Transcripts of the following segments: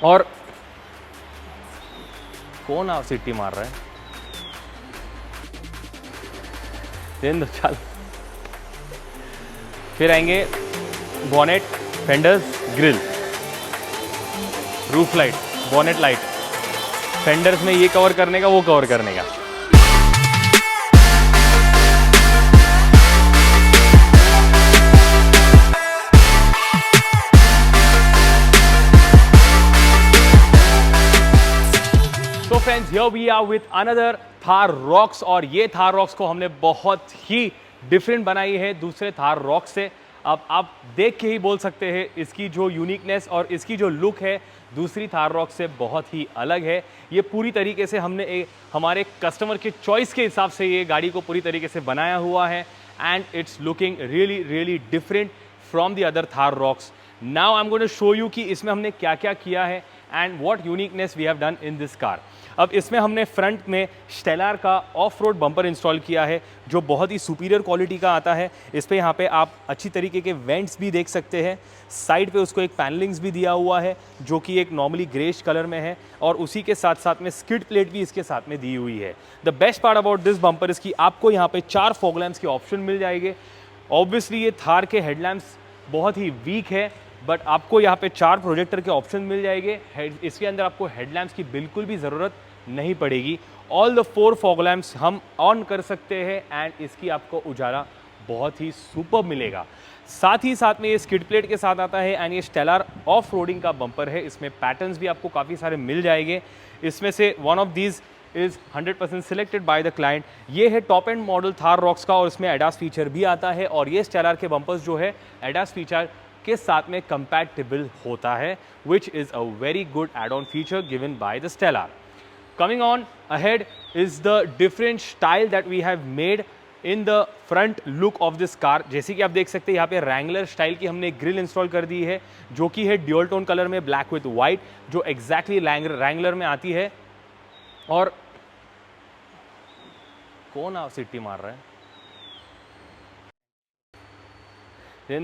और कौन आप सिटी मार रहा है? देन चल। फिर आएंगे bonnet, fenders, grill, roof light, bonnet light, fenders में ये कवर करने का, वो कवर करने का। तो friends, here we are with another Thar Roxx, और ये थार रॉक्स को हमने बहुत ही डिफरेंट बनाई है दूसरे थार रॉक्स से। अब आप देख के ही बोल सकते हैं इसकी जो यूनिकनेस और इसकी जो लुक है दूसरी थार रॉक से बहुत ही अलग है। ये पूरी तरीके से हमने हमारे कस्टमर के चॉइस के हिसाब से ये गाड़ी को पूरी तरीके से बनाया हुआ है, and it's looking really really different from the other Thar Roxx. Now I am going to show you कि इसमें हमने क्या क्या किया है and what uniqueness we have done in this car. अब इसमें हमने फ्रंट में स्टेलर का ऑफ रोड बम्पर इंस्टॉल किया है जो बहुत ही सुपीरियर क्वालिटी का आता है। इस पे यहाँ पे आप अच्छी तरीके के वेंट्स भी देख सकते हैं। साइड पे उसको एक पैनलिंग्स भी दिया हुआ है जो कि एक नॉर्मली ग्रेश कलर में है, और उसी के साथ साथ में स्किड प्लेट भी इसके साथ में दी हुई है। The best part about this bumper इसकी आपको यहाँ पे 4 फॉग लैम्प्स के ऑप्शन मिल जाएंगे। ऑब्वियसली ये थार के हेडलैम्प्स बहुत ही वीक है, बट आपको यहाँ पे 4 प्रोजेक्टर के ऑप्शन मिल जाएंगे। इसके अंदर आपको हेडलैम्प्स की बिल्कुल भी ज़रूरत नहीं पड़ेगी। ऑल द 4 फॉग लैम्प्स हम ऑन कर सकते हैं एंड इसकी आपको उजाला बहुत ही सुपर मिलेगा। साथ ही साथ में ये स्किड प्लेट के साथ आता है एंड ये स्टेलर ऑफ रोडिंग का बम्पर है। इसमें पैटर्न्स भी आपको काफ़ी सारे मिल जाएंगे। इसमें से one of these is 100% selected by the client. ये है top and model Thar rocks का, और इसमें एडास फीचर भी आता है, और ये स्टेलर के बम्पर्स जो है एडास फीचर के साथ में कंपैटिबल होता है, which is a very good add-on feature given by the Stellar. Coming on ahead is the different style that we have made in the front look of this car. जैसे कि आप देख सकते हैं यहाँ पे रैंगलर स्टाइल की हमने ग्रिल इंस्टॉल कर दी है जो कि है ड्यूअल टोन कलर में, ब्लैक विथ वाइट, जो एग्जैक्टली रैंगलर में आती है। और कौन आप सिटी मार रहा है?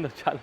चल।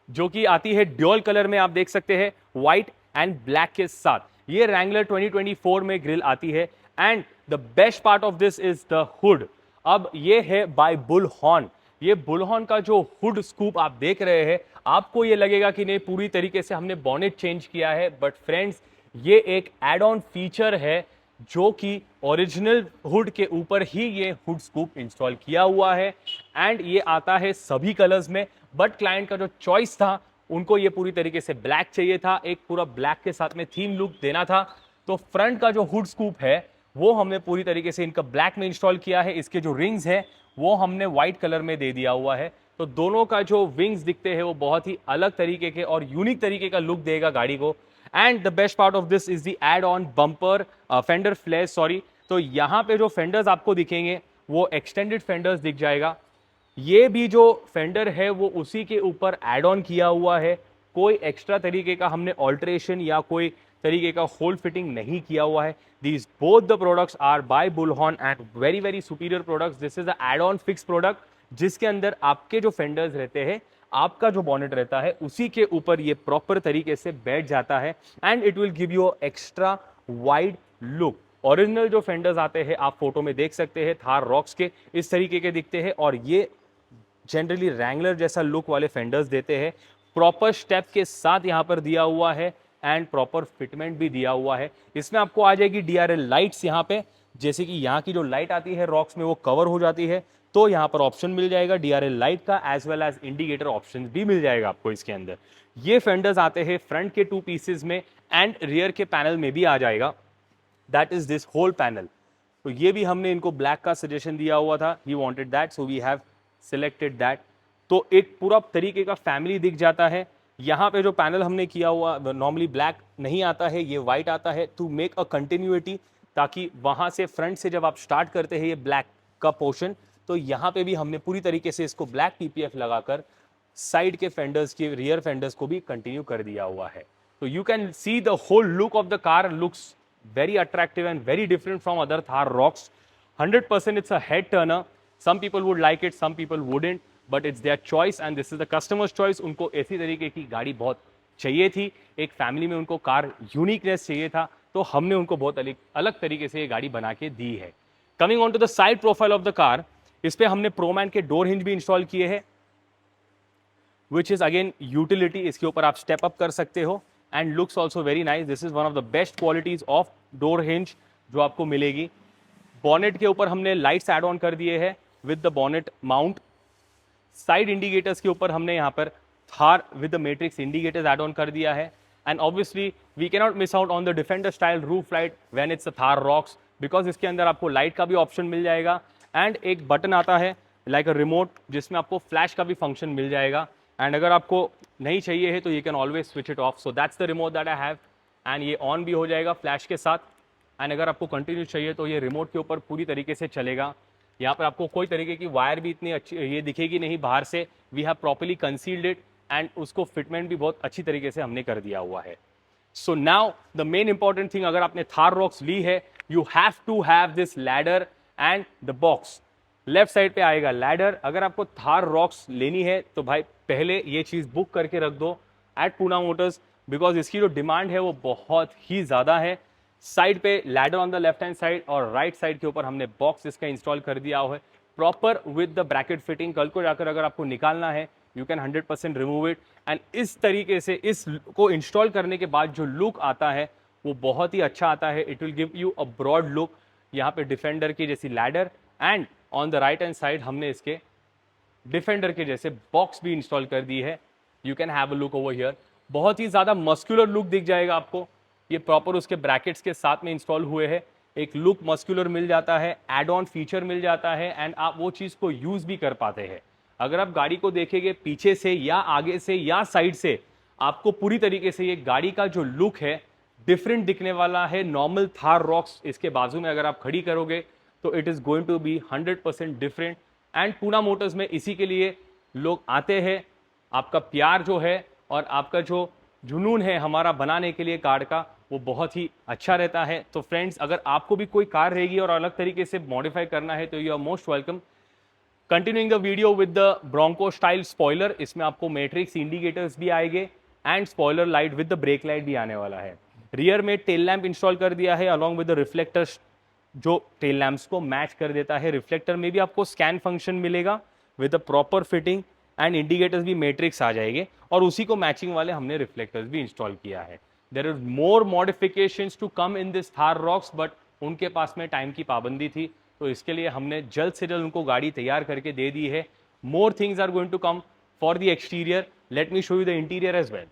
जो कि आती है ड्यूअल कलर में, आप देख सकते हैं व्हाइट एंड ब्लैक के साथ। ये रैंगलर 2024 में ग्रिल आती है, and the best part of this is the hood. अब ये है बाय बुलहॉर्न। ये बुलहॉर्न का जो हुड स्कूप आप देख रहे हैं, आपको ये लगेगा कि नहीं पूरी तरीके से हमने बॉनेट चेंज किया है, बट फ्रेंड्स ये एक एड ऑन फीचर है जो कि ओरिजिनल हुड के ऊपर ही ये हुड स्कूप इंस्टॉल किया हुआ है, एंड ये आता है सभी कलर्स में। बट क्लाइंट का जो चॉइस था, उनको ये पूरी तरीके से ब्लैक चाहिए था, एक पूरा ब्लैक के साथ में थीम लुक देना था, तो फ्रंट का जो हुड स्कूप है वो हमने पूरी तरीके से इनका ब्लैक में इंस्टॉल किया है। इसके जो रिंग्स है वो हमने व्हाइट कलर में दे दिया हुआ है, तो दोनों का जो विंग्स दिखते हैं वो बहुत ही अलग तरीके के और यूनिक तरीके का लुक देगा गाड़ी को। And the best part of this is the add on bumper fender flares, sorry. तो यहाँ पे जो फेंडर्स आपको दिखेंगे वो एक्सटेंडेड फेंडर्स दिख जाएगा। ये भी जो फेंडर है वो उसी के ऊपर एड ऑन किया हुआ है, कोई एक्स्ट्रा तरीके का हमने ऑल्ट्रेशन या कोई तरीके का होल फिटिंग नहीं किया हुआ है। These both the products are by Bullhorn and very very superior products. This is a add on fix product जिसके अंदर आपके जो फेंडर्स रहते हैं, आपका जो बॉनेट रहता है, उसी के ऊपर ये प्रॉपर तरीके से बैठ जाता है, and it will give you extra wide look. Original जो फेंडर्स आते हैं आप फोटो में देख सकते हैं थार रॉक्स के, इस तरीके के दिखते हैं, और ये जनरली रैंगलर जैसा लुक वाले फेंडर्स देते हैं। प्रॉपर स्टेप के साथ यहाँ पर दिया हुआ है एंड प्रॉपर फिटमेंट भी दिया हुआ है। इसमें आपको आ जाएगी DRL लाइट्स यहाँ पे, जैसे कि यहाँ की जो लाइट आती है रॉक्स में वो कवर हो जाती है, तो यहाँ पर ऑप्शन मिल जाएगा DRL लाइट का, as well as indicator option भी मिल जाएगा आपको इसके अंदर। ये फेंडर्स आते हैं फ्रंट के 2 पीसेज में एंड रियर के पैनल में भी आ जाएगा, that is this whole panel. तो ये भी हमने इनको ब्लैक का सजेशन दिया हुआ था, he wanted that, so we have selected that. तो एक पूरा तरीके का फैमिली दिख जाता है। यहाँ पे जो पैनल हमने किया हुआ नॉर्मली ब्लैक नहीं आता है, ये व्हाइट आता है टू मेक अ कंटिन्यूटी, ताकि वहां से फ्रंट से जब आप स्टार्ट करते हैं ये ब्लैक का पोर्शन, तो यहाँ पे भी हमने पूरी तरीके से इसको ब्लैक PPF लगाकर साइड के फेंडर्स के रियर फेंडर्स को भी कंटिन्यू कर दिया हुआ है। तो you can see the whole look of the car looks very attractive and very different from other Thar rocks. 100% it's a head turner. Some people would like it, some people wouldn't, but it's their choice and this is the customer's choice. उनको ऐसी तरीके की गाड़ी बहुत चाहिए थी, एक family में उनको कार यूनिकनेस चाहिए था, तो हमने उनको बहुत अलग तरीके से ये गाड़ी बना के दी है। Coming on to the side profile of the car, इस पे हमने प्रोमैन के डोर हिंज भी इंस्टॉल किए हैं, विच इज अगेन यूटिलिटी। इसके ऊपर आप स्टेप अप कर सकते हो and looks also very nice. This is one of the best qualities of door hinge जो आपको मिलेगी। बॉनेट के ऊपर हमने लाइट्स एड ऑन कर दिए हैं with the bonnet mount. Side indicators के ऊपर हमने यहाँ पर Thar with the matrix indicators add on कर दिया है। And obviously we cannot miss out on the Defender style roof light when it's a Thar Roxx, because इसके अंदर आपको लाइट का भी ऑप्शन मिल जाएगा एंड एक बटन आता है लाइक अ रिमोट जिसमें आपको फ्लैश का भी फंक्शन मिल जाएगा। एंड अगर आपको नहीं चाहिए है तो you can always switch it of. So that's the remote that I have and ये ऑन भी हो जाएगा फ्लैश के साथ। एंड अगर आपको कंटिन्यू चाहिए तो ये रिमोट के ऊपर पूरी तरीके से चलेगा। यहाँ पर आपको कोई तरीके की वायर भी इतनी अच्छी ये दिखेगी नहीं बाहर से। We have properly concealed it and उसको फिटमेंट भी बहुत अच्छी तरीके से हमने कर दिया हुआ है। So now the main important thing, अगर आपने थार रॉक्स ली है, you have to have this ladder and the box. Left side पे आएगा लैडर। अगर आपको थार रॉक्स लेनी है तो भाई पहले ये चीज़ बुक करके रख दो एट पूना मोटर्स, बिकॉज इसकी जो डिमांड है वो बहुत ही ज़्यादा है। साइड पे ladder on the left hand side और राइट साइड के ऊपर हमने बॉक्स इसका इंस्टॉल कर दिया हुआ है proper with the bracket fitting. कल को जाकर अगर आपको निकालना है you can 100% remove it. And इस तरीके से इस को इंस्टॉल करने के बाद जो लुक आता है वो बहुत ही अच्छा आता है। It will give you a broad look. यहाँ पे डिफेंडर की जैसी ladder and on the right hand side हमने इसके डिफेंडर के जैसे बॉक्स भी इंस्टॉल कर दी है। You can have a look over here. बहुत ही ज़्यादा मस्कुलर लुक दिख जाएगा आपको। ये प्रॉपर उसके ब्रैकेट्स के साथ में इंस्टॉल हुए हैं। एक लुक मस्कुलर मिल जाता है, एड ऑन फीचर मिल जाता है एंड आप वो चीज़ को यूज़ भी कर पाते हैं। अगर आप गाड़ी को देखेंगे पीछे से या आगे से या साइड से, आपको पूरी तरीके से ये गाड़ी का जो लुक है डिफरेंट दिखने वाला है। नॉर्मल थार रॉक्स इसके बाजू में अगर आप खड़ी करोगे तो it is going to be 100% different. And Poona Motors में इसी के लिए लोग आते हैं। आपका प्यार जो है और आपका जो जुनून है हमारा बनाने के लिए कार का, वो बहुत ही अच्छा रहता है। तो फ्रेंड्स, अगर आपको भी कोई कार रहेगी और अलग तरीके से मॉडिफाई करना है तो you are most welcome. Continuing the video with the Bronco style spoiler. इसमें आपको मैट्रिक्स इंडिकेटर्स भी आएंगे and spoiler light with the brake light भी आने वाला है। रियर में टेल लैंप इंस्टॉल कर दिया है अलॉन्ग विद द रिफ्लेक्टर्स जो टेल लैंप्स को मैच कर देता है। रिफ्लेक्टर में भी आपको स्कैन फंक्शन मिलेगा with the proper fitting and indicators भी मैट्रिक्स आ जाएंगे और उसी को मैचिंग वाले हमने रिफ्लेक्टर्स भी इंस्टॉल किया है। There is more modifications to come in this Thar Roxx, but उनके पास में टाइम की पाबंदी थी तो इसके लिए हमने जल्द से जल्द उनको गाड़ी तैयार करके दे दी है। More things are going to come for the exterior. Let me show you the interior as well.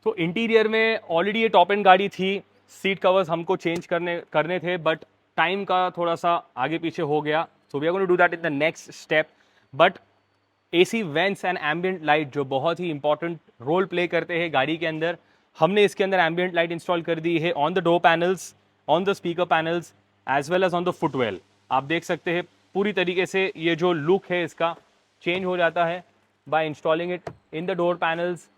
तो इंटीरियर में ऑलरेडी ये टॉप एंड गाड़ी थी। सीट कवर्स हमको चेंज करने थे बट टाइम का थोड़ा सा आगे पीछे हो गया, so we are going to do that in the next step. But AC vents and ambient light जो बहुत ही इंपॉर्टेंट रोल प्ले करते हैं गाड़ी के अंदर, हमने इसके अंदर एम्बिएंट लाइट इंस्टॉल कर दी है on the door panels, on the speaker panels as well as on the footwell. आप देख सकते हैं पूरी तरीके से ये जो लुक है इसका चेंज हो जाता है by installing it in the door panels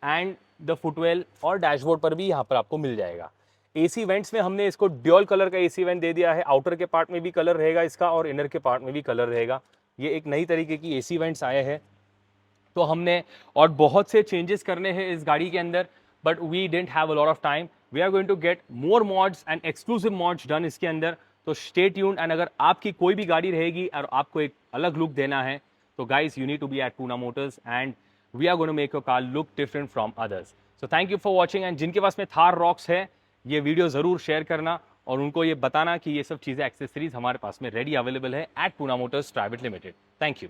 and the footwell, और डैशबोर्ड पर भी यहाँ पर आपको मिल जाएगा। एसी वेंट्स में हमने इसको ड्यूल कलर का एसी वेंट दे दिया है। आउटर के पार्ट में भी कलर रहेगा इसका और इनर के पार्ट में भी कलर रहेगा। ये एक नई तरीके की एसी वेंट्स आए हैं तो हमने और बहुत से चेंजेस करने हैं इस गाड़ी के अंदर, but we didn't have a lot of time. We are going to get more mods and exclusive mods done इसके अंदर, तो स्टे ट्यून्ड। एंड अगर आपकी कोई भी गाड़ी रहेगी और आपको एक अलग लुक देना है तो guys you need to be at Poona Motors and we are going to make your car look different from others. So thank you for watching. And जिनके पास में थार रॉक्स है ये वीडियो ज़रूर शेयर करना और उनको ये बताना कि ये सब चीज़ें एक्सेसरीज हमारे पास में रेडी अवेलेबल है at Poona Motors Private Limited. Thank you.